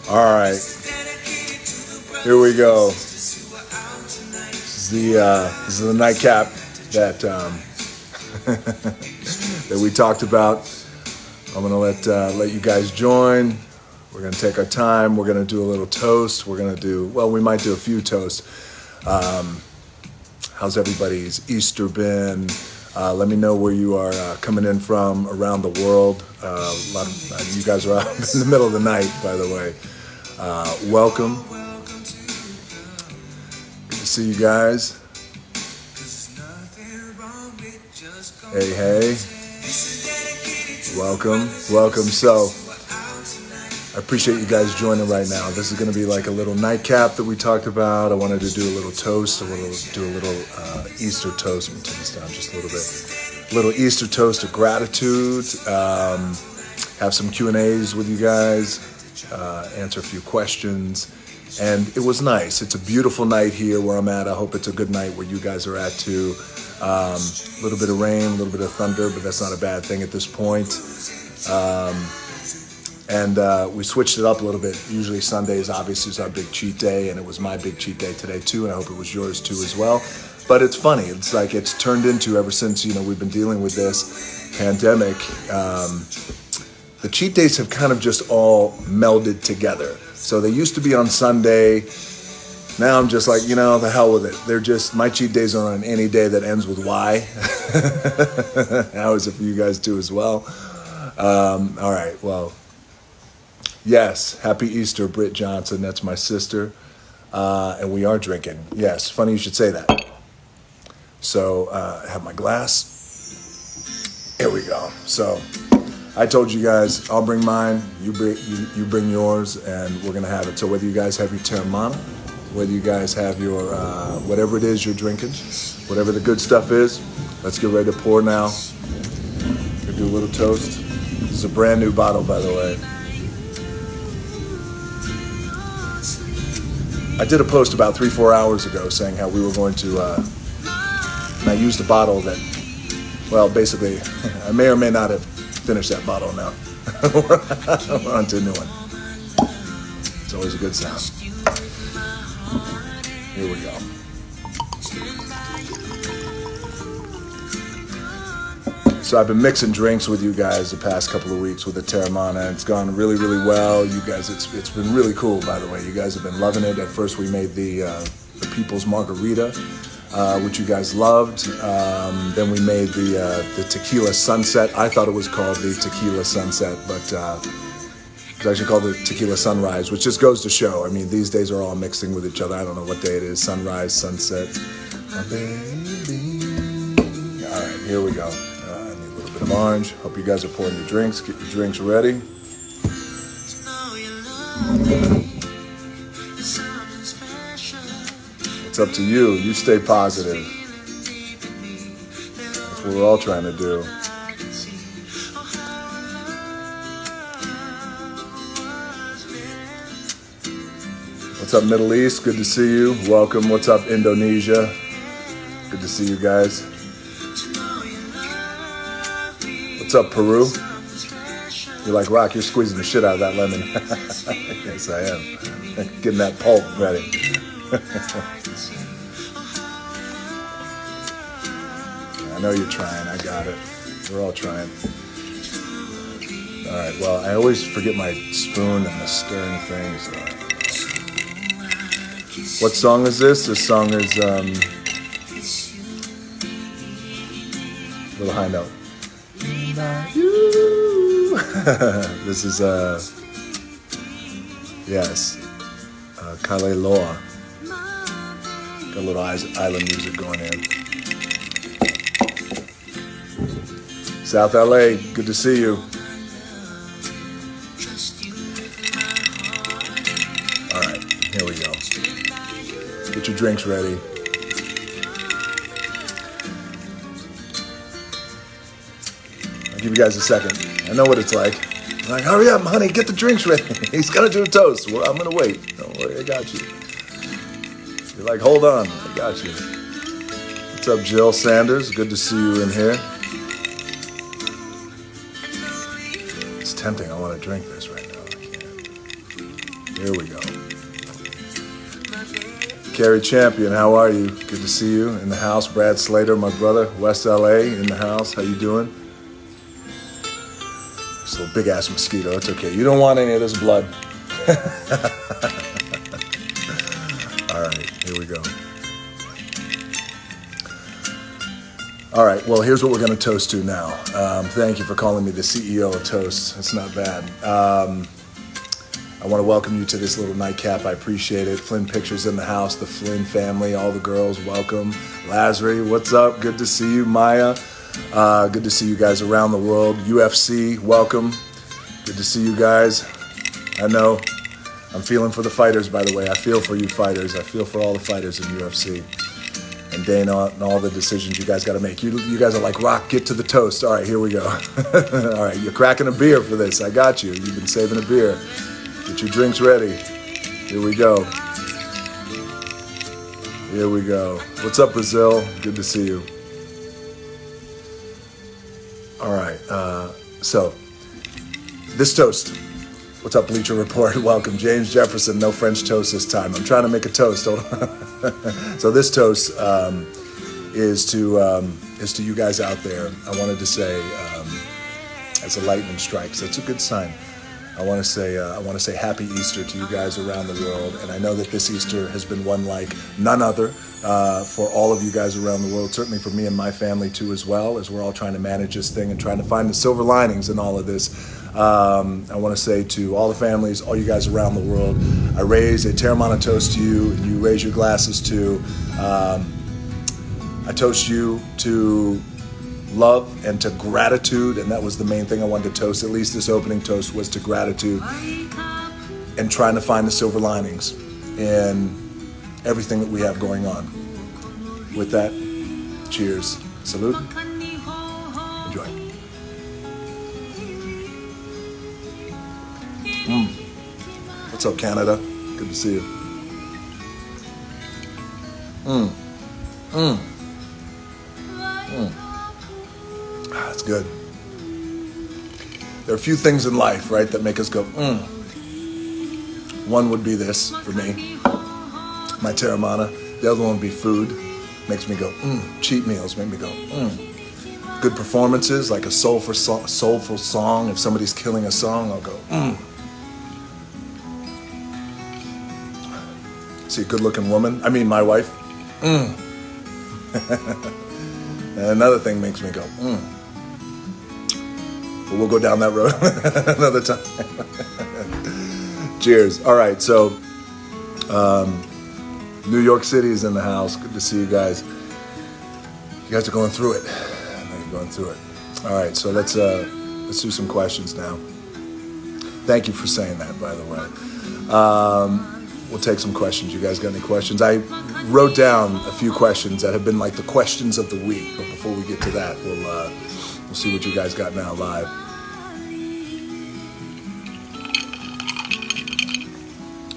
All right, here we go. This is the nightcap that that we talked about. I'm gonna let you guys join. We're gonna take our time. We're gonna do a little toast. We might do a few toasts. How's everybody's Easter been? Let me know where you are coming in from around the world. A lot of you guys are out in the middle of the night, by the way. Welcome. Good to see you guys. Hey. Welcome. So, I appreciate you guys joining right now. This is going to be like a little nightcap that we talked about. I wanted to do a little toast. I wanted to do a little Easter toast. Let me turn this down just a little bit. A little Easter toast of gratitude. Have some Q&As with you guys. Answer a few questions. And it was nice. It's a beautiful night here where I'm at. I hope it's a good night where you guys are at too. A little bit of rain, a little bit of thunder, but that's not a bad thing at this point. And we switched it up a little bit. Usually Sundays, obviously, is our big cheat day, and it was my big cheat day today too, and I hope it was yours too as well. But it's funny. It's like it's turned into, ever since we've been dealing with this pandemic, the cheat days have kind of just all melded together. So they used to be on Sunday. Now I'm just like, the hell with it. My cheat days are on any day that ends with Y. How is it for you guys too as well? All right, well, yes, happy Easter, Britt Johnson. That's my sister. And we are drinking. Yes, funny you should say that. So I have my glass. Here we go. So I told you guys, I'll bring mine, you bring yours, and we're going to have it. So whether you guys have your Terramana, whether you guys have your, whatever it is you're drinking, whatever the good stuff is, let's get ready to pour now. We'll do a little toast. This is a brand new bottle, by the way. I did a post about 3-4 hours ago saying how we were going to, and I used a bottle that, well, basically, I may or may not have finished that bottle now. We're on to a new one. It's always a good sound. Here we go. So I've been mixing drinks with you guys the past couple of weeks with the Terramana, and it's gone really, really well. You guys, it's been really cool, by the way. You guys have been loving it. At first we made the People's Margarita, which you guys loved. Then we made the Tequila Sunset. I thought it was called the Tequila Sunset, but it's actually called the Tequila Sunrise, which just goes to show. I mean, these days are all mixing with each other. I don't know what day it is. Sunrise, sunset. My baby. All right, here we go. I need a little bit of orange. Hope you guys are pouring your drinks. Get your drinks ready. It's up to you. You stay positive. That's what we're all trying to do. What's up, Middle East? Good to see you. Welcome. What's up, Indonesia? Good to see you guys. What's up, Peru? You're like, Rock, you're squeezing the shit out of that lemon. Yes, I am. Getting that pulp ready. I know you're trying. I got it. We're all trying. All right. Well, I always forget my spoon and the stirring thing. So. What song is this? This song is little high note. This is yes, Kale Loa. Got a little island music going in. South LA, good to see you. All right, here we go. Get your drinks ready. I'll give you guys a second. I know what it's like. I'm like, hurry up, honey, get the drinks ready. He's gonna do a toast. Well, I'm gonna wait. Don't worry, I got you. You're like, hold on, I got you. What's up, Jill Sanders? Good to see you in here. It's tempting. I want to drink this right now. I can't. Here we go. Carrie Champion, how are you? Good to see you in the house. Brad Slater, my brother, West LA in the house. How you doing? It's a little big ass mosquito. It's okay. You don't want any of this blood. All right, here we go. All right, well, here's what we're going to toast to now. Thank you for calling me the CEO of Toast. It's not bad. I want to welcome you to this little nightcap. I appreciate it. Flynn Pictures in the house, the Flynn family, all the girls, welcome. Lazary, what's up? Good to see you. Maya, good to see you guys around the world. UFC, welcome. Good to see you guys. I know I'm feeling for the fighters, by the way. I feel for you fighters. I feel for all the fighters in UFC. And Dana and all the decisions you guys got to make. You guys are like, Rock, get to the toast. All right, here we go. All right, you're cracking a beer for this. I got you. You've been saving a beer. Get your drinks ready. Here we go. Here we go. What's up, Brazil? Good to see you. All right. So, this toast. What's up, Bleacher Report? Welcome. James Jefferson, no French toast this time. I'm trying to make a toast. Hold on. So this toast is to you guys out there. I wanted to say, as a lightning strikes, that's a good sign. I want to say Happy Easter to you guys around the world, and I know that this Easter has been one like none other for all of you guys around the world. Certainly for me and my family too, as well, as we're all trying to manage this thing and trying to find the silver linings in all of this. I want to say to all the families, all you guys around the world, I raise a Terramana toast to you, and you raise your glasses to. I toast you to love and to gratitude, and that was the main thing I wanted to toast. At least this opening toast was to gratitude and trying to find the silver linings in everything that we have going on. With that, cheers. Salute. Enjoy. What's up, Canada? Good to see you. That's good. There are a few things in life, right, that make us go, One would be this for me, my Terramana. The other one would be food. Makes me go, Cheat meals make me go, Good performances, like a soulful song. If somebody's killing a song, I'll go, See a good-looking woman. I mean, my wife. And another thing makes me go, But we'll go down that road another time. Cheers. All right, so New York City is in the house. Good to see you guys. You guys are going through it. I know you're going through it. All right, so let's do some questions now. Thank you for saying that, by the way. We'll take some questions. You guys got any questions? I wrote down a few questions that have been like the questions of the week. But before we get to that, we'll see what you guys got now live.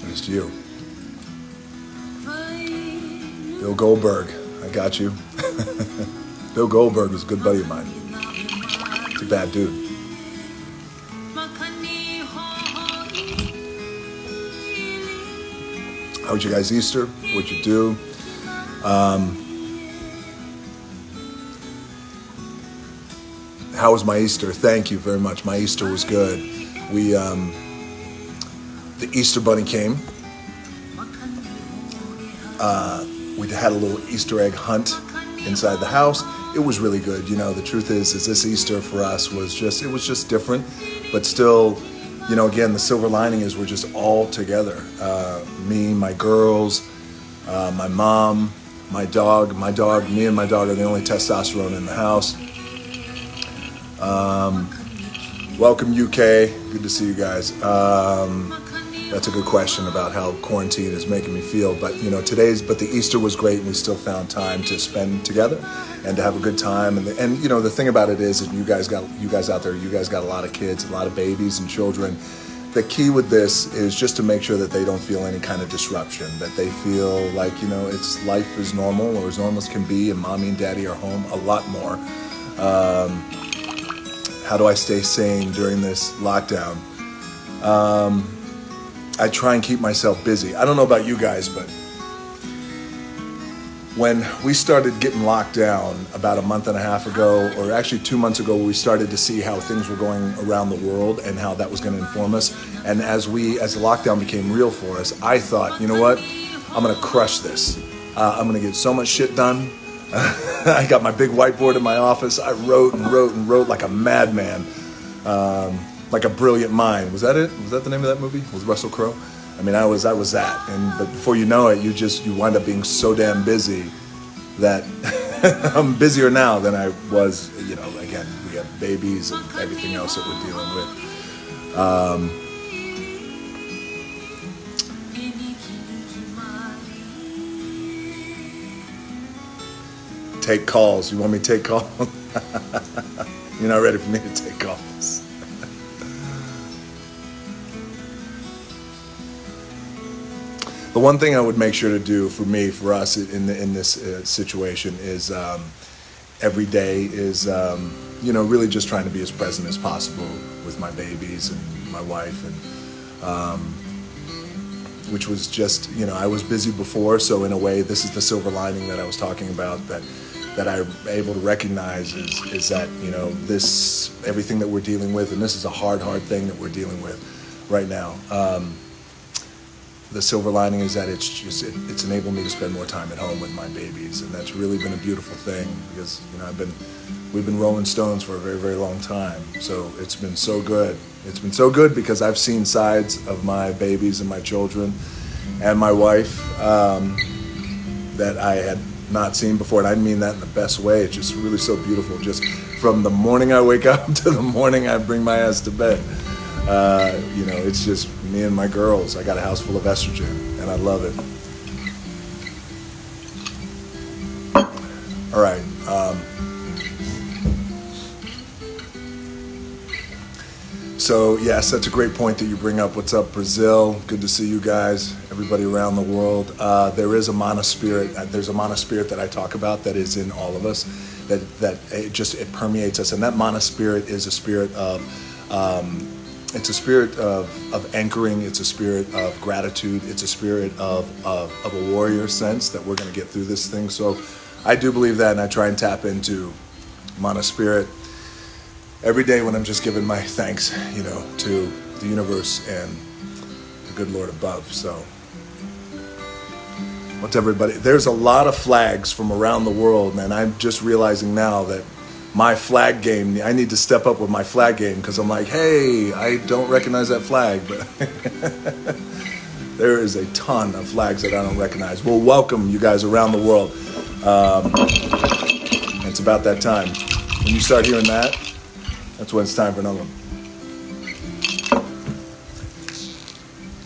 Here's to you. Bill Goldberg, I got you. Bill Goldberg was a good buddy of mine. He's a bad dude. How was your guys' Easter? What'd you do? How was my Easter? Thank you very much. My Easter was good. The Easter Bunny came. We had a little Easter egg hunt inside the house. It was really good. You know, the truth is this Easter for us was just different, but still, you know, again, the silver lining is we're just all together. Me, my girls, my mom, my dog. Me and my dog are the only testosterone in the house. Welcome, UK. Good to see you guys. That's a good question about how quarantine is making me feel. But, you know, but the Easter was great, and we still found time to spend together and to have a good time. And you know, the thing about it is you guys out there, you guys got a lot of kids, a lot of babies and children. The key with this is just to make sure that they don't feel any kind of disruption, that they feel like, you know, it's life is normal, or as normal as can be, and mommy and daddy are home a lot more. How do I stay sane during this lockdown? I try and keep myself busy. I don't know about you guys, but when we started getting locked down about a month and a half ago, or actually 2 months ago, we started to see how things were going around the world and how that was going to inform us. And as the lockdown became real for us, I thought, you know what? I'm going to crush this. I'm going to get so much shit done. I got my big whiteboard in my office. I wrote and wrote and wrote like a madman, like a brilliant mind. Was that it? Was that the name of that movie? Was Russell Crowe? I mean, I was that, but before you know it, you wind up being so damn busy that I'm busier now than I was. You know, again, we have babies and everything else that we're dealing with. Take calls. You want me to take calls? You're not ready for me to take calls. The one thing I would make sure to do for us in this situation is every day is, really just trying to be as present as possible with my babies and my wife, and which was just, I was busy before, so in a way, this is the silver lining that I was talking about, that I'm able to recognize is that, this, everything that we're dealing with, and this is a hard thing that we're dealing with right now. The silver lining is that it's enabled me to spend more time at home with my babies, and that's really been a beautiful thing, because we've been rolling stones for a very, very long time. So it's been so good. It's been so good because I've seen sides of my babies and my children and my wife that I had not seen before, and I mean that in the best way. It's just really so beautiful, just from the morning I wake up to the morning I bring my ass to bed. It's just me and my girls. I got a house full of estrogen, and I love it. All right. So, yes, that's a great point that you bring up. What's up, Brazil? Good to see you guys, everybody around the world. There is a mana spirit. There's a mana spirit that I talk about that is in all of us, that it permeates us. And that mana spirit is a spirit of... it's a spirit of anchoring. It's a spirit of gratitude. It's a spirit of a warrior sense that we're going to get through this thing. So I do believe that, and I try and tap into mana spirit every day when I'm just giving my thanks, to the universe and the good Lord above. So what's everybody? There's a lot of flags from around the world, and I'm just realizing now that my flag game, I need to step up with my flag game, because I'm like, hey, I don't recognize that flag, but there is a ton of flags that I don't recognize. Well, welcome you guys around the world. It's about that time. When you start hearing that, that's when it's time for another one.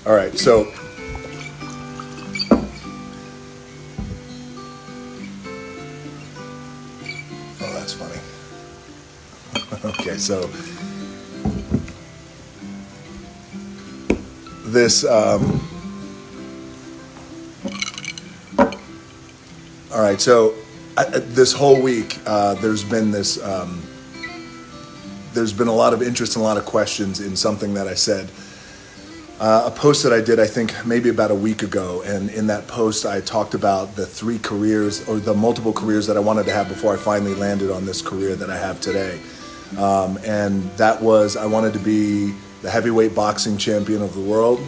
All right, so that's funny. Okay, so this, all right, so this whole week, there's been a lot of interest and a lot of questions in something that I said. A post that I did, I think, maybe about a week ago, and in that post I talked about the 3 careers, or the multiple careers that I wanted to have before I finally landed on this career that I have today. And that was, I wanted to be the heavyweight boxing champion of the world.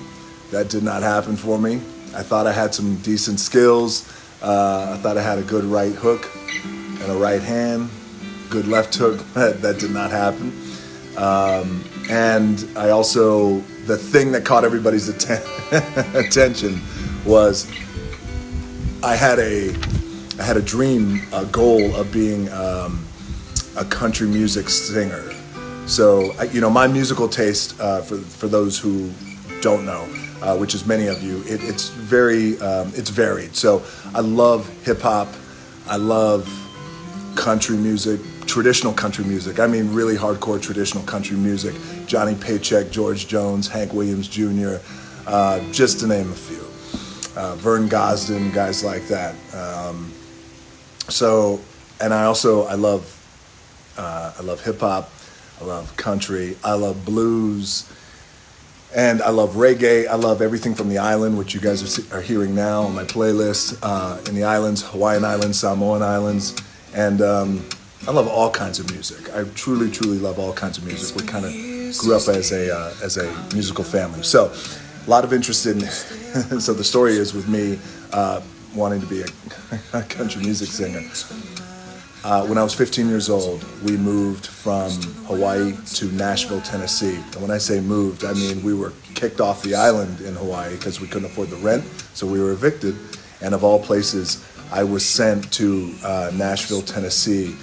That did not happen for me. I thought I had some decent skills. I thought I had a good right hook and a right hand, good left hook. That did not happen. And I also, the thing that caught everybody's attention was I had a dream, a goal of being a country music singer. So, my musical taste, for those who don't know, which is many of you, it's varied. So I love hip hop. I love country music, traditional country music. I mean, really hardcore traditional country music. Johnny Paycheck, George Jones, Hank Williams Jr., just to name a few. Vern Gosdin, guys like that. And I love hip hop. I love country. I love blues. And I love reggae. I love everything from the island, which you guys are hearing now on my playlist. In the islands, Hawaiian Islands, Samoan Islands. And I love all kinds of music. I truly, truly love all kinds of music. We kind of grew up as a musical family. So a lot of interest in, so the story is with me wanting to be a country music singer. When I was 15 years old, we moved from Hawaii to Nashville, Tennessee. And when I say moved, I mean we were kicked off the island in Hawaii because we couldn't afford the rent, so we were evicted. And of all places, I was sent to Nashville, Tennessee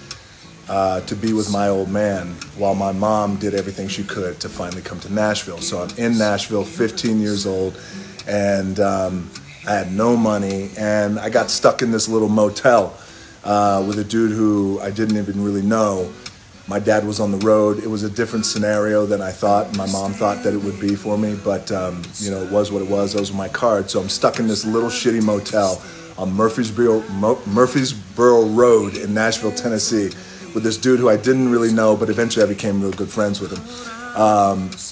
to be with my old man while my mom did everything she could to finally come to Nashville. So I'm in Nashville, 15 years old, and I had no money, and I got stuck in this little motel with a dude who I didn't even really know. My dad was on the road. It was a different scenario than I thought. My mom thought that it would be for me, but it was what it was. Those were my cards. So I'm stuck in this little shitty motel on Murfreesboro Road in Nashville, Tennessee, with this dude who I didn't really know, but eventually I became real good friends with him.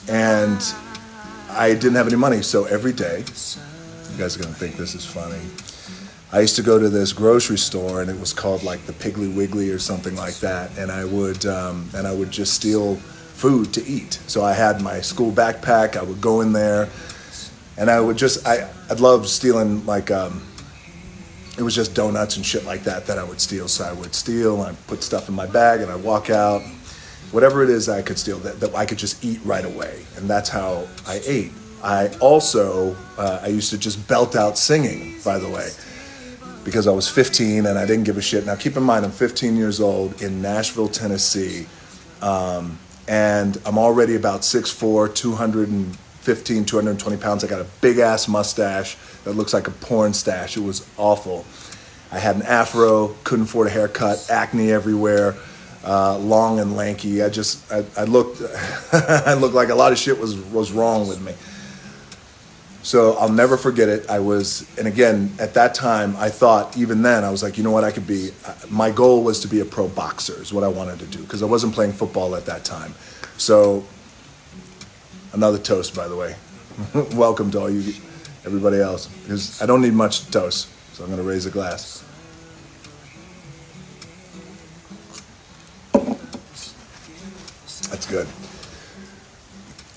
And I didn't have any money, so every day, you guys are gonna think this is funny, I used to go to this grocery store, and it was called like the Piggly Wiggly or something like that, and I would just steal food to eat. So I had my school backpack. I would go in there, and I'd love stealing like it was just donuts and shit like that I would steal. So I would steal, and I'd put stuff in my bag, and I'd walk out, whatever it is I could steal that I could just eat right away, and that's how I ate. I also I used to just belt out singing, by the way, because I was 15 and I didn't give a shit. Now, keep in mind, I'm 15 years old in Nashville, Tennessee, and I'm already about 6'4", 215, 220 pounds. I got a big-ass mustache that looks like a porn stash. It was awful. I had an afro, couldn't afford a haircut, acne everywhere, long and lanky. I looked I looked like a lot of shit was wrong with me. So I'll never forget it. And again, at that time, I thought, even then, I was like, you know what, I could be, my goal was to be a pro boxer, is what I wanted to do, because I wasn't playing football at that time. So, another toast, by the way. Welcome to everybody else, because I don't need much to toast, so I'm going to raise a glass. That's good.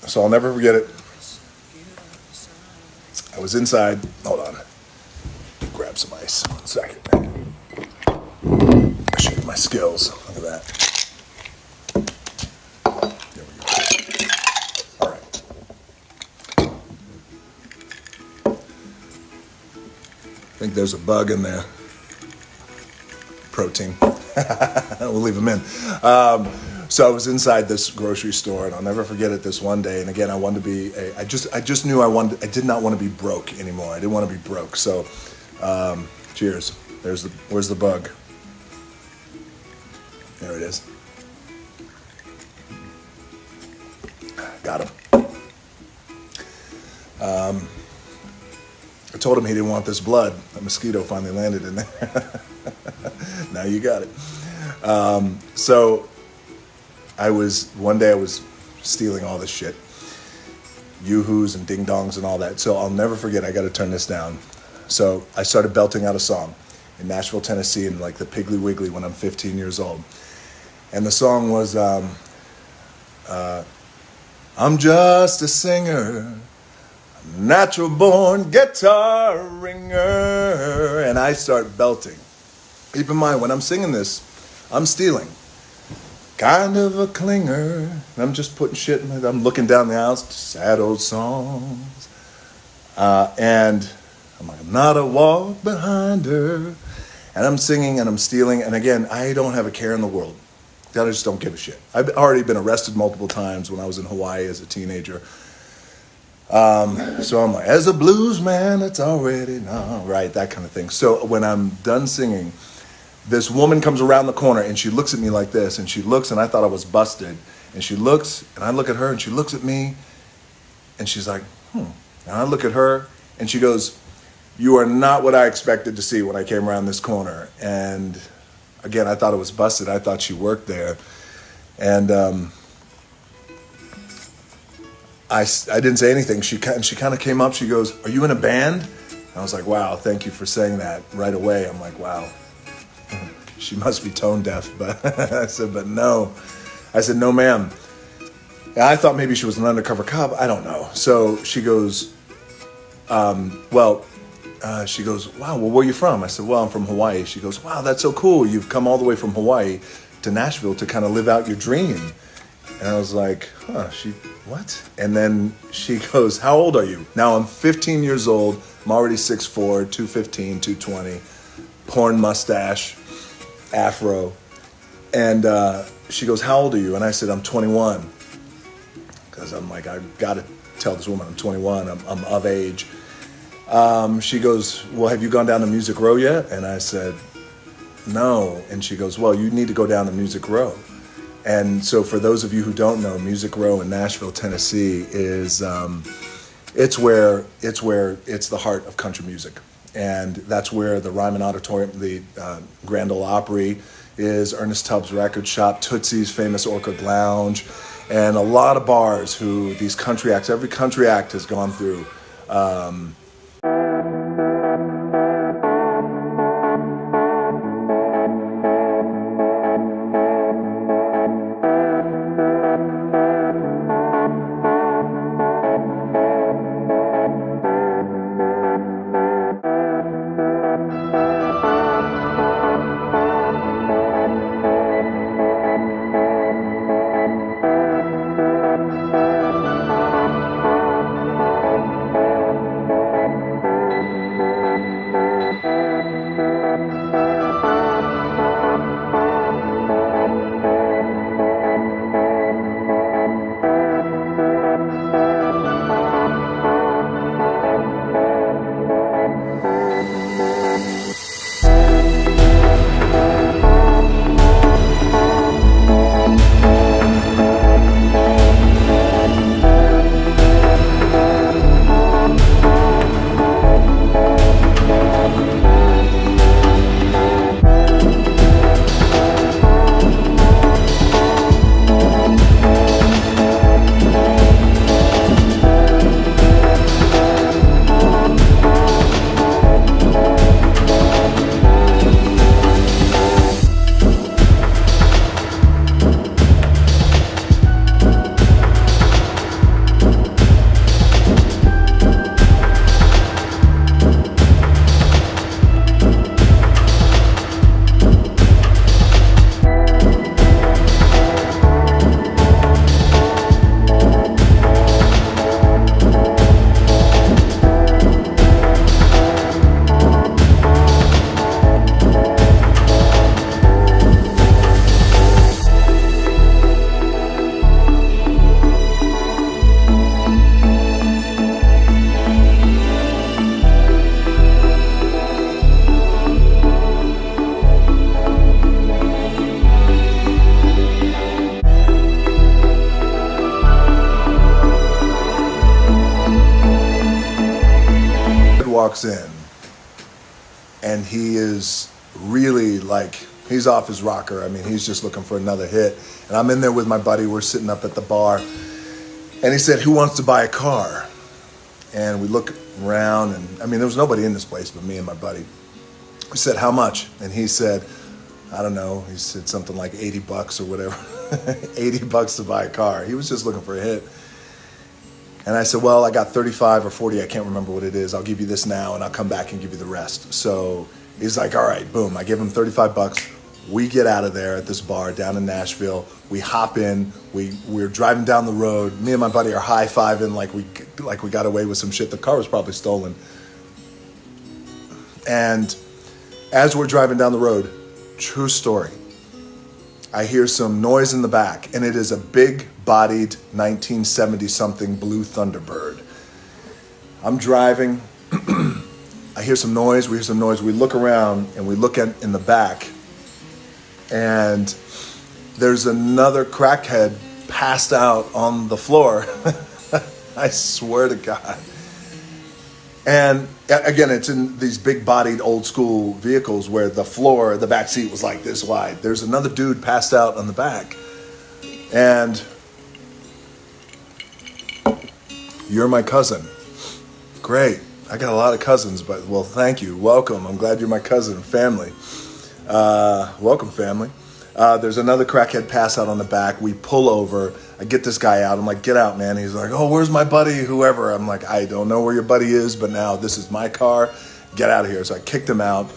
So I'll never forget it. I was inside. Hold on. Grab some ice. 1 second. Show you my skills. Look at that. There we go. All right. I think there's a bug in there. Protein. We'll leave them in. So I was inside this grocery store, and I'll never forget it this one day. And again, I wanted to be I just knew I did not want to be broke anymore. I didn't want to be broke. So, cheers. Where's the bug? There it is. Got him. I told him he didn't want this blood. A mosquito finally landed in there. Now you got it. So one day I was stealing all this shit, yoo-hoos and ding-dongs and all that. So I'll never forget, I got to turn this down. So I started belting out a song in Nashville, Tennessee, in like the Piggly Wiggly when I'm 15 years old. And the song was, I'm just a singer, natural born guitar ringer. And I start belting. Keep in mind, when I'm singing this, I'm stealing. Kind of a clinger. And I'm just putting shit in I'm looking down the aisle, sad old songs. And I'm like, I'm not a walk behind her. And I'm singing and I'm stealing. And again, I don't have a care in the world. I just don't give a shit. I've already been arrested multiple times when I was in Hawaii as a teenager. So I'm like, as a blues man, it's already not right, that kind of thing. So when I'm done singing, this woman comes around the corner and she looks at me like this, and she looks, and I thought I was busted. And she looks, and I look at her, and she looks at me, and she's like, And I look at her, and she goes, you are not what I expected to see when I came around this corner. And again, I thought it was busted. I thought she worked there. And I didn't say anything. She kind of came up. She goes, "Are you in a band?" And I was like, "Wow, thank you for saying that right away." I'm like, "Wow, she must be tone deaf." But I said, "But no." I said, "No, ma'am." And I thought maybe she was an undercover cop. I don't know. So she goes, she goes, "Wow, well, where are you from?" I said, "Well, I'm from Hawaii." She goes, "Wow, that's so cool. You've come all the way from Hawaii to Nashville to kind of live out your dream." And I was like, what? And then she goes, "How old are you?" Now I'm 15 years old. I'm already 6'4", 215, 220, porn mustache, afro. And she goes, "How old are you?" And I said, "I'm 21. Because I'm like, I've got to tell this woman I'm 21. I'm of age. She goes, "Well, have you gone down to Music Row yet?" And I said, "No." And she goes, "Well, you need to go down to Music Row." And so for those of you who don't know, Music Row in Nashville, Tennessee is, it's the heart of country music. And that's where the Ryman Auditorium, the Grand Ole Opry is, Ernest Tubbs Record Shop, Tootsie's famous Orchid Lounge, and a lot of bars who these country acts, every country act has gone through. Walks in and he is really like, he's off his rocker. I mean, he's just looking for another hit. And I'm in there with my buddy. We're sitting up at the bar and he said, "Who wants to buy a car?" And we look around and I mean, there was nobody in this place but me and my buddy. We said, "How much?" And he said, I don't know. He said something like $80 or whatever. $80 to buy a car. He was just looking for a hit. And I said, "Well, I got 35 or 40. I can't remember what it is. I'll give you this now and I'll come back and give you the rest." So he's like, "All right, boom." I give him $35. We get out of there at this bar down in Nashville. We hop in. We're driving down the road. Me and my buddy are high-fiving like we got away with some shit. The car was probably stolen. And as we're driving down the road, true story, I hear some noise in the back, and it is a big-bodied 1970-something blue Thunderbird. I'm driving. I hear some noise. We hear some noise. We look around, and we look in the back, and there's another crackhead passed out on the floor. I swear to God. And again, it's in these big-bodied old-school vehicles where the floor, the back seat was like this wide. There's another dude passed out on the back. And You're my cousin. Great. I got a lot of cousins, but well, thank you. Welcome. I'm glad you're my cousin. Family. Welcome, family. There's another crackhead pass out on the back. We pull over. I get this guy out. I'm like, get out, man. He's like, oh, where's my buddy? Whoever. I'm like, I don't know where your buddy is, but now this is my car. Get out of here. So I kicked him out.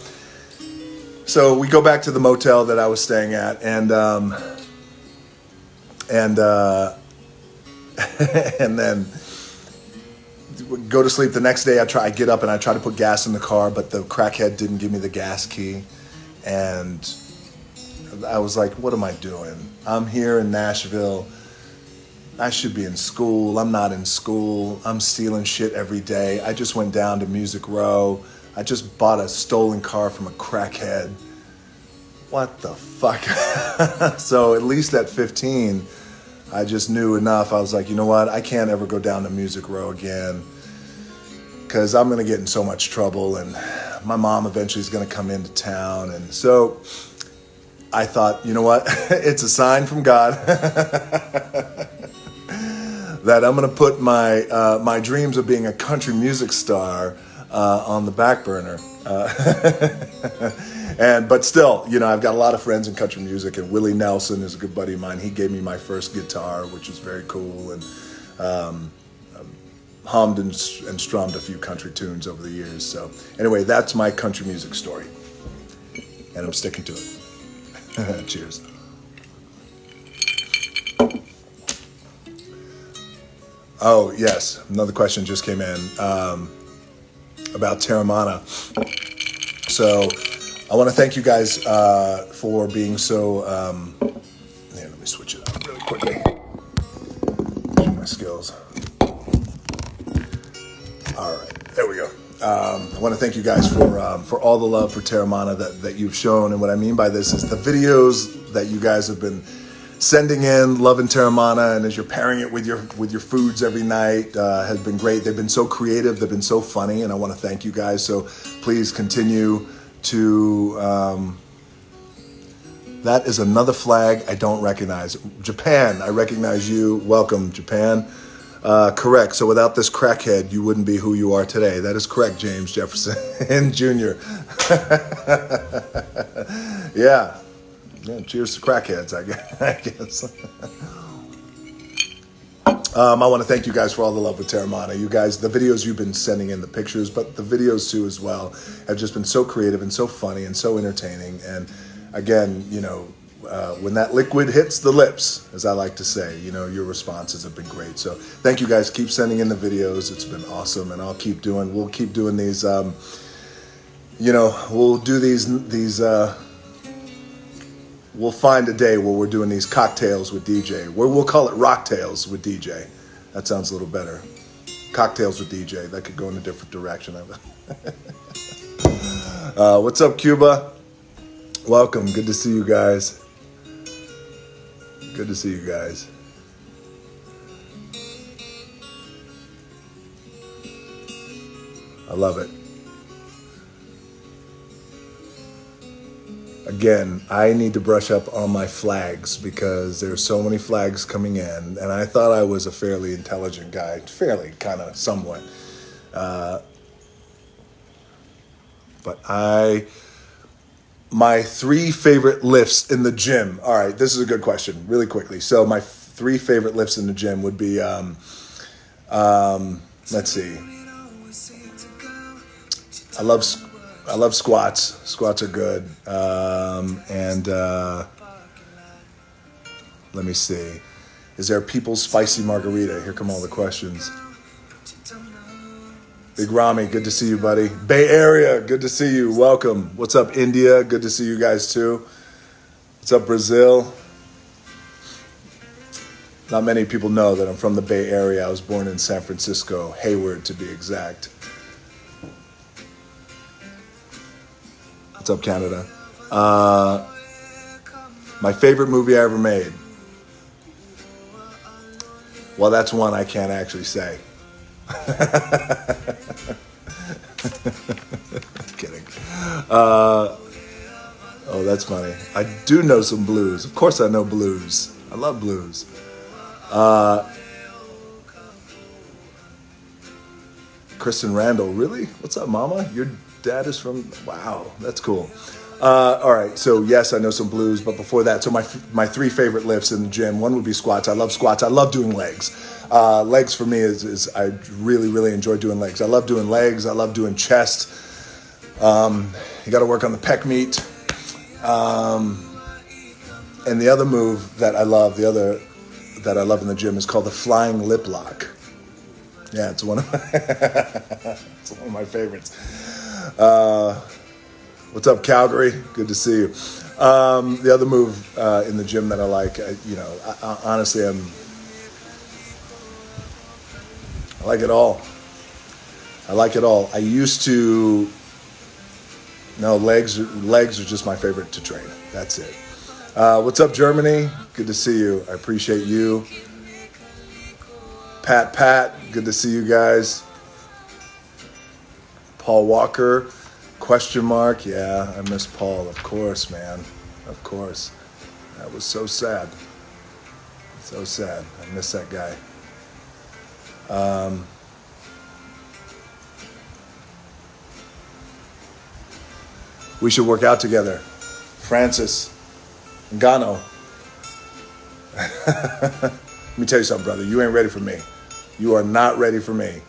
So we go back to the motel that I was staying at, and and then go to sleep. The next day I get up and I try to put gas in the car, but the crackhead didn't give me the gas key. And I was like, what am I doing? I'm here in Nashville. I should be in school. I'm not in school. I'm stealing shit every day. I just went down to Music Row. I just bought a stolen car from a crackhead. What the fuck? So at least at 15, I just knew enough. I was like, you know what? I can't ever go down to Music Row again because I'm going to get in so much trouble, and my mom eventually is going to come into town. And so I thought, you know what? It's a sign from God that I'm going to put my dreams of being a country music star on the back burner. But still, you know, I've got a lot of friends in country music, and Willie Nelson is a good buddy of mine. He gave me my first guitar, which is very cool, and hummed and strummed a few country tunes over the years. So anyway, that's my country music story, and I'm sticking to it. Cheers. Oh, yes, another question just came in about Terramana. So I want to thank you guys for being so... here, let me switch it up really quickly. Show my skills. All right, there we go. I want to thank you guys for all the love for Terramana that you've shown. And what I mean by this is the videos that you guys have been sending in, loving Terramana, and as you're pairing it with your foods every night, has been great. They've been so creative, they've been so funny, and I want to thank you guys. So please continue to... that is another flag I don't recognize. Japan, I recognize you. Welcome, Japan. Correct. So without this crackhead, you wouldn't be who you are today. That is correct, James Jefferson Jr. Yeah. Yeah, cheers to crackheads, I guess. I want to thank you guys for all the love with Terramana. You guys, the videos you've been sending in, the pictures, but the videos too as well, have just been so creative and so funny and so entertaining. And again, you know, when that liquid hits the lips, as I like to say, you know, your responses have been great. So thank you guys. Keep sending in the videos. It's been awesome. And we'll keep doing these, you know, we'll do these, we'll find a day where we're doing these cocktails with DJ. We'll call it Rocktails with DJ. That sounds a little better. Cocktails with DJ. That could go in a different direction. What's up, Cuba? Welcome. Good to see you guys. Good to see you guys. I love it. Again, I need to brush up on my flags because there's so many flags coming in, and I thought I was a fairly intelligent guy, fairly, kind of, somewhat. But my 3 favorite lifts in the gym. All right, this is a good question, really quickly. So my 3 favorite lifts in the gym would be, let's see. I love squats. Squats are good. Let me see. Is there a People's Spicy Margarita? Here come all the questions. Big Rami, good to see you, buddy. Bay Area, good to see you. Welcome. What's up, India? Good to see you guys, too. What's up, Brazil? Not many people know that I'm from the Bay Area. I was born in San Francisco, Hayward, to be exact. What's up, Canada? My favorite movie I ever made. Well, that's one I can't actually say. Kidding. Oh, that's funny. I do know some blues. Of course I know blues. I love blues. Kristen Randall. Really? What's up, Mama? Your dad is from... Wow, that's cool. All right, so yes, I know some blues, but before that, so my three favorite lifts in the gym, one would be squats. I love squats. I love doing legs. Legs for me is I really, really enjoy doing legs. I love doing legs. I love doing chest. You got to work on the pec meat. And the other move that I love, that I love in the gym is called the flying lip lock. Yeah, it's one of my favorites. What's up, Calgary? Good to see you. The other move in the gym that I like, honestly, I like it all. I like it all. I used to. No, legs are just my favorite to train. That's it. What's up, Germany? Good to see you. I appreciate you. Pat, good to see you guys. Paul Walker, question mark. Yeah, I miss Paul, of course, man. Of course. That was so sad. So sad. I miss that guy. We should work out together. Francis Ngannou. Let me tell you something, brother. You ain't ready for me. You are not ready for me.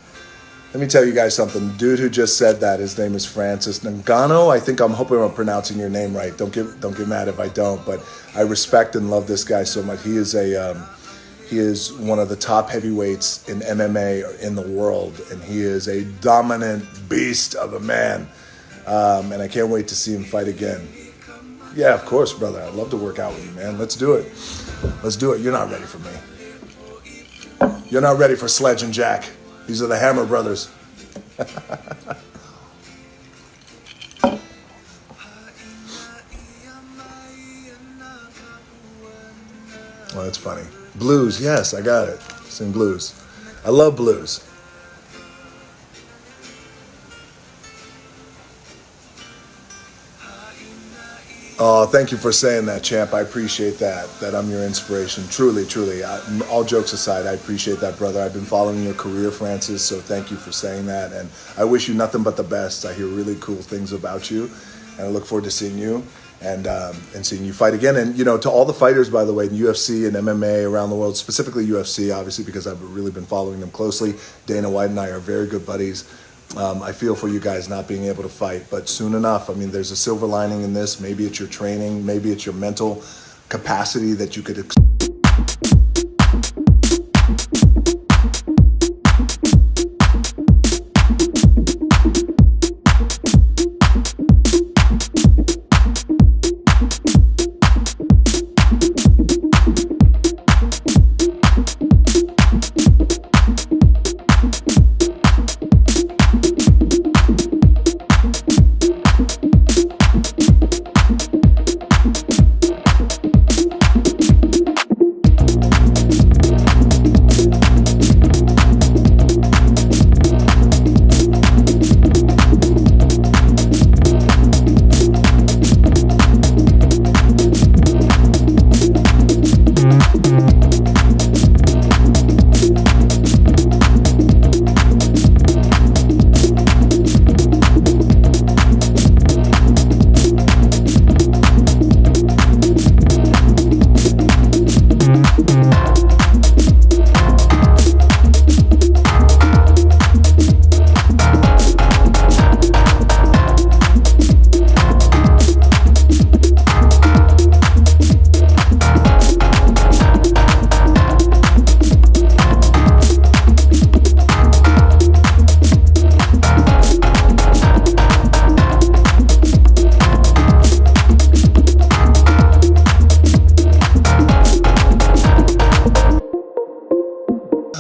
Let me tell you guys something. The dude who just said that, his name is Francis Ngannou. I'm hoping I'm pronouncing your name right. Don't get mad if I don't, but I respect and love this guy so much. He is one of the top heavyweights in MMA in the world, and he is a dominant beast of a man. And I can't wait to see him fight again. Yeah, of course, brother. I'd love to work out with you, man. Let's do it. Let's do it. You're not ready for me. You're not ready for Sledge and Jack. These are the Hammer brothers. Well, that's funny. Blues, yes, I got it. Sing blues. I love blues. Oh, thank you for saying that, champ. I appreciate that I'm your inspiration. Truly, truly. All jokes aside, I appreciate that, brother. I've been following your career, Francis, so thank you for saying that. And I wish you nothing but the best. I hear really cool things about you, and I look forward to seeing you and seeing you fight again. And, to all the fighters, by the way, in UFC and MMA around the world, specifically UFC, obviously, because I've really been following them closely. Dana White and I are very good buddies. I feel for you guys not being able to fight, but soon enough, there's a silver lining in this. Maybe it's your training, maybe it's your mental capacity that you could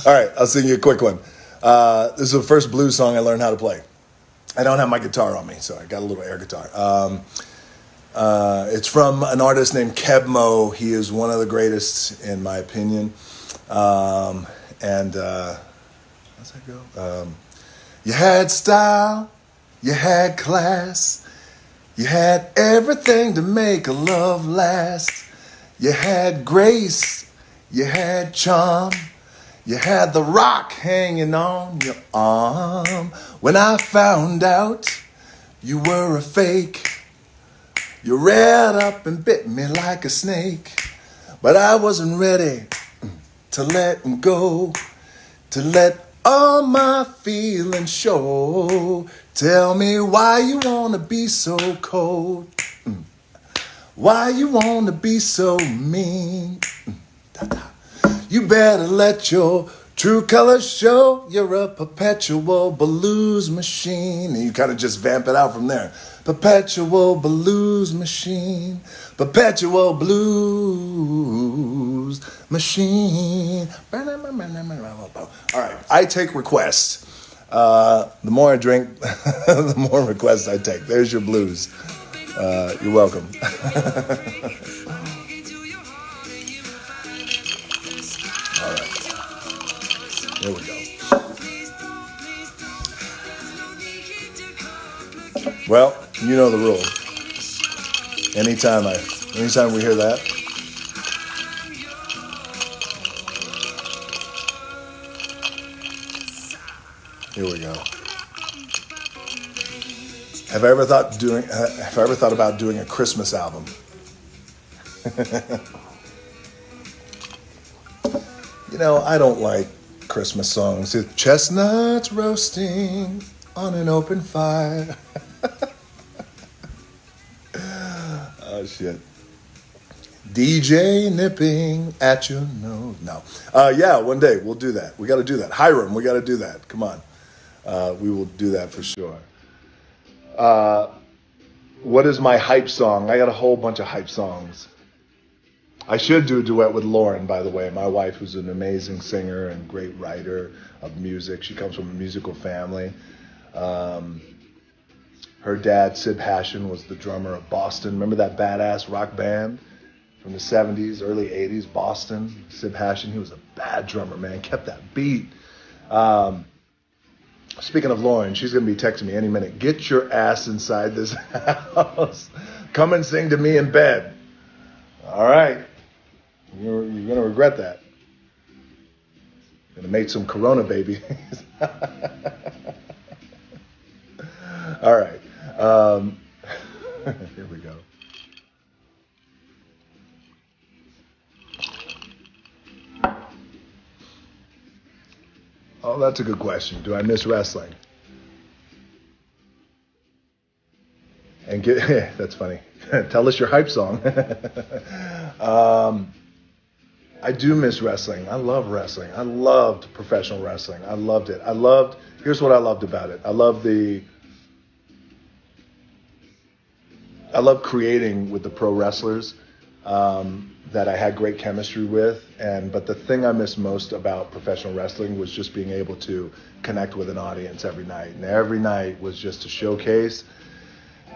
All right, I'll sing you a quick one. This is the first blues song I learned how to play. I don't have my guitar on me, so I got a little air guitar. It's from an artist named Kebmo. He is one of the greatest, in my opinion. How's that go? You had style, you had class, you had everything to make a love last. You had grace, you had charm, You had the rock hanging on your arm. When I found out you were a fake, you reared up and bit me like a snake. But I wasn't ready to let go, to let all my feelings show. Tell me why you wanna be so cold, why you wanna be so mean. You better let your true colors show. You're a perpetual blues machine. And you kind of just vamp it out from there. Perpetual blues machine. Perpetual blues machine. All right, I take requests. The more I drink, the more requests I take. There's your blues. You're welcome. All right. There we go. Well, you know the rule. Anytime we hear that, here we go. Have I ever thought about doing a Christmas album? You know, I don't like Christmas songs. It's chestnuts roasting on an open fire. Oh, shit. DJ nipping at your nose. No. Yeah, one day we'll do that. We got to do that. Hiram, we got to do that. Come on. We will do that for sure. What is my hype song? I got a whole bunch of hype songs. I should do a duet with Lauren, by the way, my wife, who's an amazing singer and great writer of music. She comes from a musical family. Her dad, Sid Passion, was the drummer of Boston. Remember that badass rock band from the 70s, early 80s, Boston? Sid Passion, he was a bad drummer, man. Kept that beat. Speaking of Lauren, she's going to be texting me any minute. Get your ass inside this house. Come and sing to me in bed. All right. You're going to regret that. Going to make some Corona babies. All right. Here we go. Oh, that's a good question. Do I miss wrestling? And that's funny. Tell us your hype song. I do miss wrestling. I love wrestling. I loved professional wrestling. I loved it. Here's what I loved about it. I love creating with the pro wrestlers that I had great chemistry with. But the thing I miss most about professional wrestling was just being able to connect with an audience every night. And every night was just a showcase.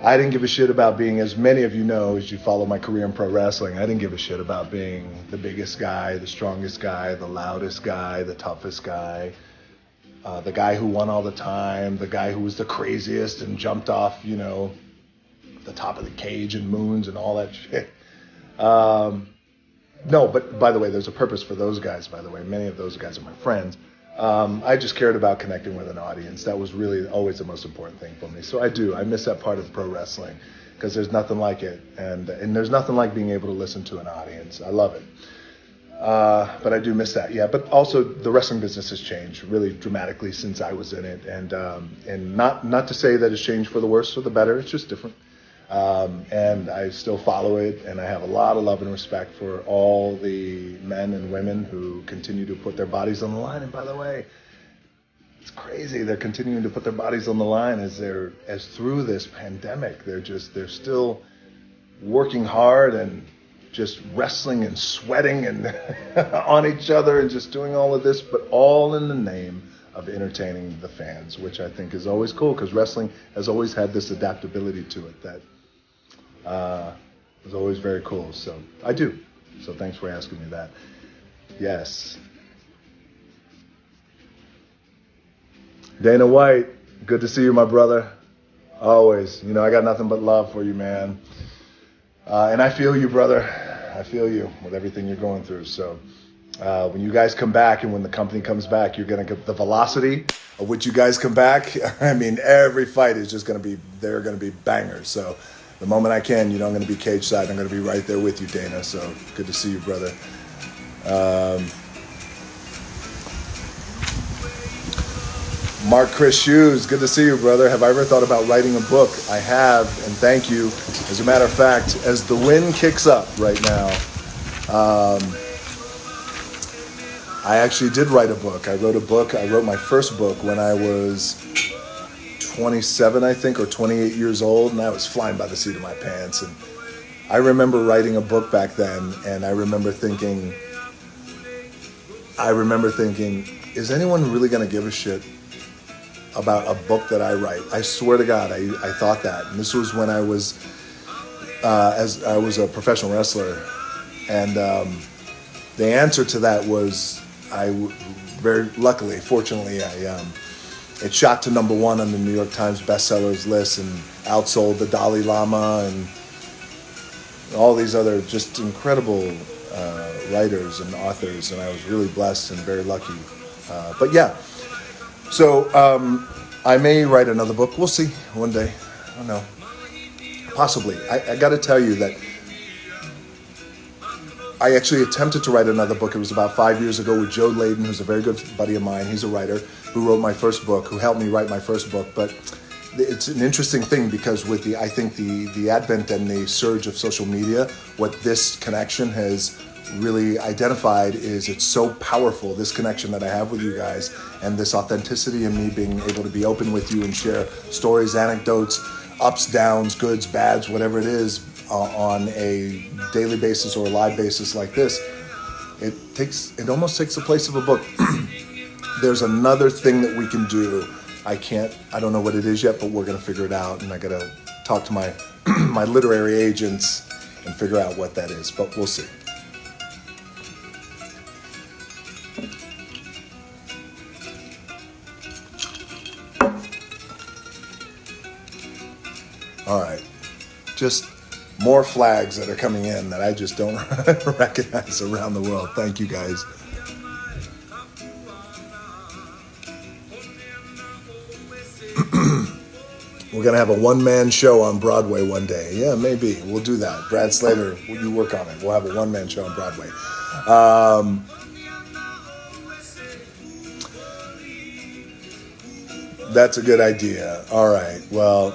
I didn't give a shit about being, as many of you know, as you follow my career in pro wrestling, I didn't give a shit about being the biggest guy, the strongest guy, the loudest guy, the toughest guy, the guy who won all the time, the guy who was the craziest and jumped off, the top of the cage and moons and all that shit. No, but by the way, there's a purpose for those guys, by the way. Many of those guys are my friends. I just cared about connecting with an audience. That was really always the most important thing for me. So I miss that part of pro wrestling because there's nothing like it. And there's nothing like being able to listen to an audience. I love it. But I do miss that. Yeah. But also the wrestling business has changed really dramatically since I was in it. And not to say that it's changed for the worse or the better. It's just different. And I still follow it, and I have a lot of love and respect for all the men and women who continue to put their bodies on the line. And by the way, it's crazy. They're continuing to put their bodies on the line as through this pandemic. They're still working hard and just wrestling and sweating and on each other and just doing all of this, but all in the name of entertaining the fans, which I think is always cool because wrestling has always had this adaptability to it that was always very cool. So I do. So thanks for asking me that. Yes. Dana White, good to see you, my brother. Always. I got nothing but love for you, man. And I feel you, brother. I feel you with everything you're going through. So When you guys come back and when the company comes back, you're going to get the velocity of which you guys come back. I mean, every fight is just going to be, they're going to be bangers. So the moment I can, you know, I'm going to be cage side. I'm going to be right there with you, Dana. So good to see you, brother. Mark Chris Shoes, good to see you, brother. Have I ever thought about writing a book? I have, and thank you. As a matter of fact, as the wind kicks up right now, I actually did write a book. I wrote a book. I wrote my first book when I was 27, I think, or 28 years old, and I was flying by the seat of my pants. And I remember writing a book back then, and I remember thinking, is anyone really going to give a shit about a book that I write? I swear to God, I thought that. And this was when I was, as I was a professional wrestler. And the answer to that was, fortunately, it shot to #1 on the New York Times bestsellers list and outsold the Dalai Lama and all these other just incredible writers and authors. And I was really blessed and very lucky. But yeah, so I may write another book. We'll see one day. I don't know. Possibly. I got to tell you that I actually attempted to write another book. It was about 5 years ago with Joe Layden, who's a very good buddy of mine. He's a writer who wrote my first book, who helped me write my first book. But it's an interesting thing because with the advent and the surge of social media, what this connection has really identified is it's so powerful, this connection that I have with you guys and this authenticity and me being able to be open with you and share stories, anecdotes, ups, downs, goods, bads, whatever it is, on a daily basis or a live basis like this. It almost takes the place of a book. There's another thing that we can do. I don't know what it is yet, but we're going to figure it out. And I got to talk to my my literary agents and figure out what that is, but we'll see. All right, just more flags that are coming in that I just don't recognize around the world. Thank you, guys. We're going to have a one-man show on Broadway one day. Yeah, maybe. We'll do that. Brad Slater, you work on it. We'll have a one-man show on Broadway. That's a good idea. All right. Well,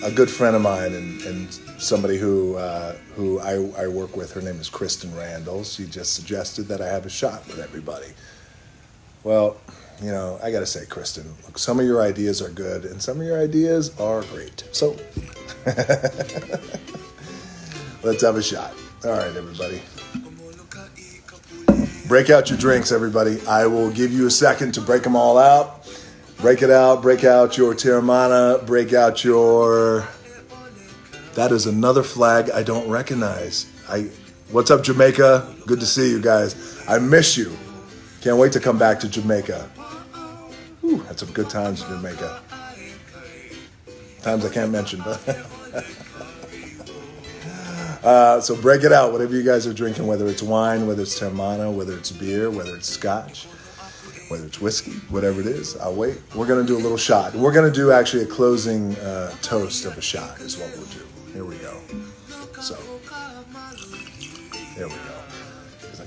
a good friend of mine and somebody who I work with, her name is Kristen Randall. She just suggested that I have a shot with everybody. Well, you know, I got to say, Kristen, look, some of your ideas are good and some of your ideas are great. So let's have a shot. All right, everybody. Break out your drinks, everybody. I will give you a second to break them all out. Break it out. Break out your Terramana. Break out your... That is another flag I don't recognize. What's up, Jamaica? Good to see you guys. I miss you. Can't wait to come back to Jamaica. Whew, had some good times in Jamaica. Times I can't mention, but... so break it out, whatever you guys are drinking, whether it's wine, whether it's Terramana, whether it's beer, whether it's scotch, whether it's whiskey, whatever it is. I'll wait. We're going to do a little shot. We're going to do actually a closing toast of a shot is what we'll do. Here we go. So, here we go. 'Cause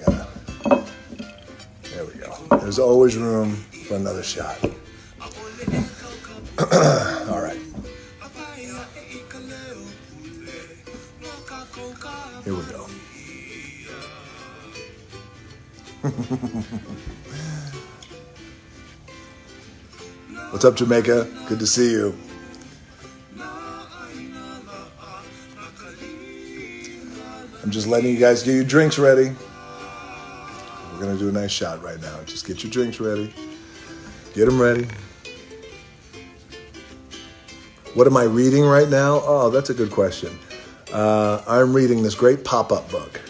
there we go. There's always room for another shot. All right. Here we go. What's up, Jamaica? Good to see you. I'm just letting you guys get your drinks ready. We're going to do a nice shot right now. Just get your drinks ready. Get them ready. What am I reading right now? Oh, that's a good question. I'm reading this great pop-up book.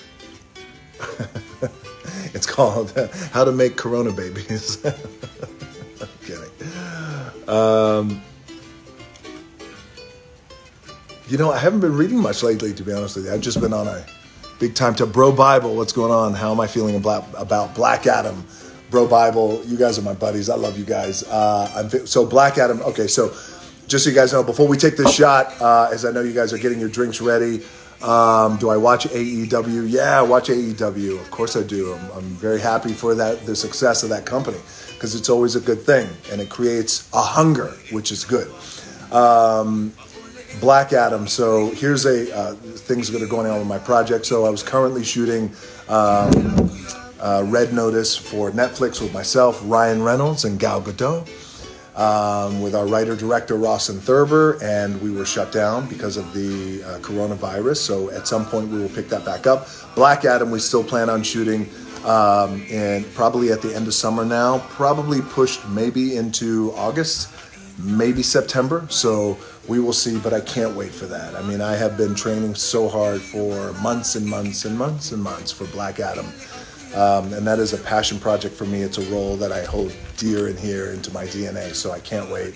It's called How to Make Corona Babies. I'm kidding. You know, I haven't been reading much lately, to be honest with you. I've just been on Big time to Bro Bible. What's going on? How am I feeling about Black Adam? Bro Bible, you guys are my buddies. I love you guys. So Black Adam, okay, so just so you guys know, before we take this shot, as I know you guys are getting your drinks ready, do I watch AEW? Yeah, I watch AEW. Of course I do. I'm very happy for the success of that company, because it's always a good thing, and it creates a hunger, which is good. Black Adam. So here's things that are going on with my project. So I was currently shooting Red Notice for Netflix with myself, Ryan Reynolds, and Gal Gadot, with our writer-director Rawson Thurber, and we were shut down because of the coronavirus. So at some point we will pick that back up. Black Adam, we still plan on shooting and probably at the end of summer now, probably pushed maybe into August, maybe September. So we will see, but I can't wait for that. I mean, I have been training so hard for months and months and months and months for Black Adam. And that is a passion project for me. It's a role that I hold dear and here into my DNA, so I can't wait.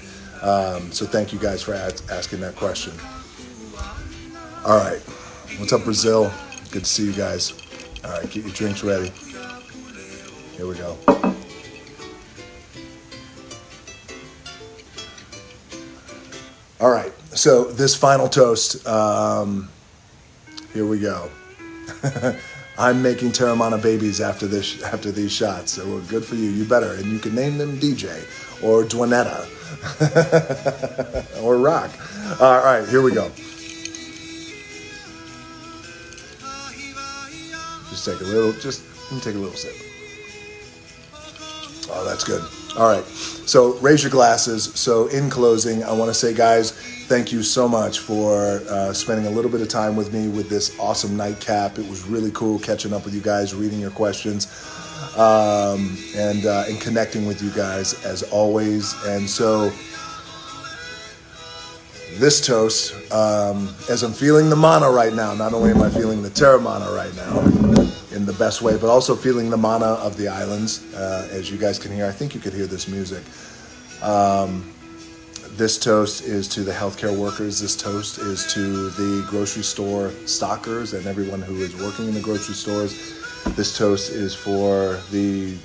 So thank you guys for asking that question. All right. What's up, Brazil? Good to see you guys. All right, get your drinks ready. Here we go. All right, so this final toast, here we go. I'm making Terramana babies after these shots. So good for you. You better, and you can name them DJ or Dwanetta or Rock. All right, here we go. Just take a little sip. Oh, that's good. All right, so raise your glasses. So in closing, I want to say, guys, thank you so much for spending a little bit of time with me with this awesome nightcap. It was really cool catching up with you guys, reading your questions, and connecting with you guys as always. And so this toast, as I'm feeling the mana right now, not only am I feeling the Terramana right now in the best way, but also feeling the mana of the islands, as you guys can hear. I think you could hear this music. This toast is to the healthcare workers. This toast is to the grocery store stockers and everyone who is working in the grocery stores. This toast is for the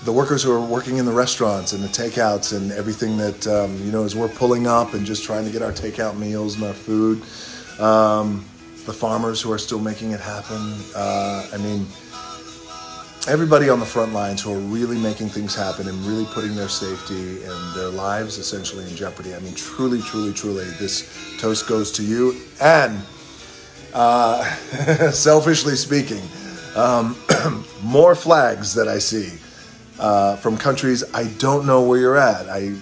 workers who are working in the restaurants and the takeouts and everything that, as we're pulling up and just trying to get our takeout meals and our food. The farmers who are still making it happen. Everybody on the front lines who are really making things happen and really putting their safety and their lives essentially in jeopardy. I mean, truly, truly, truly, this toast goes to you. And selfishly speaking, more flags that I see from countries I don't know where you're at. I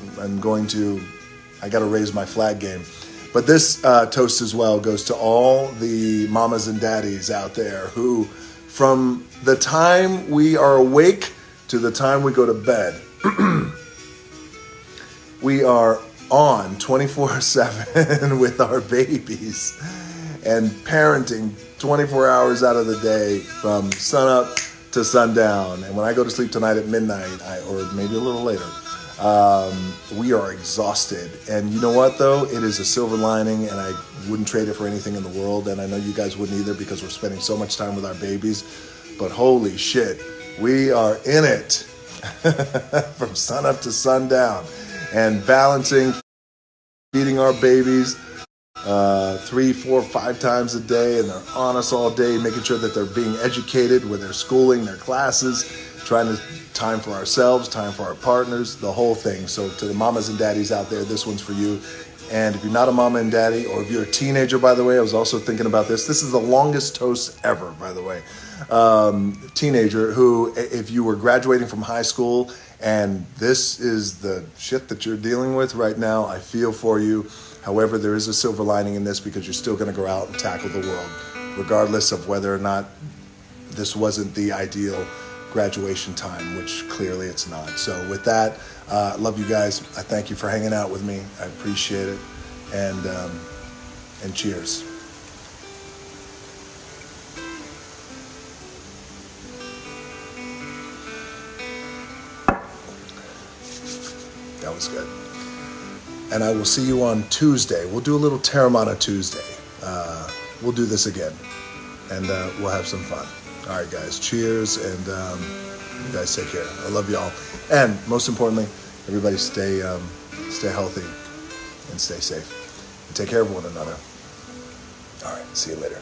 got to raise my flag game. But this toast as well goes to all the mamas and daddies out there who, from the time we are awake to the time we go to bed, we are on 24/7 with our babies and parenting 24 hours out of the day from sunup to sundown. And when I go to sleep tonight at midnight, or maybe a little later, we are exhausted. And you know what, though? It is a silver lining, and I wouldn't trade it for anything in the world. And I know you guys wouldn't either, because we're spending so much time with our babies. But holy shit, we are in it from sunup to sundown, and balancing, feeding our babies 3, 4, 5 times a day, and they're on us all day, making sure that they're being educated with their schooling, their classes, trying to time for ourselves, time for our partners, the whole thing. So to the mamas and daddies out there, this one's for you. And if you're not a mama and daddy, or if you're a teenager, by the way, I was also thinking about this. This is the longest toast ever, by the way. Teenager who, if you were graduating from high school and this is the shit that you're dealing with right now, I feel for you. However, there is a silver lining in this, because you're still going to go out and tackle the world, regardless of whether or not this wasn't the ideal graduation time, which clearly it's not. So with that, love you guys. I thank you for hanging out with me. I appreciate it. And cheers. That was good. And I will see you on Tuesday. We'll do a little Terramana Tuesday. we'll do this again, and we'll have some fun. All right, guys. Cheers, and you guys take care. I love y'all, and most importantly, everybody stay healthy and stay safe, and take care of one another. All right. See you later.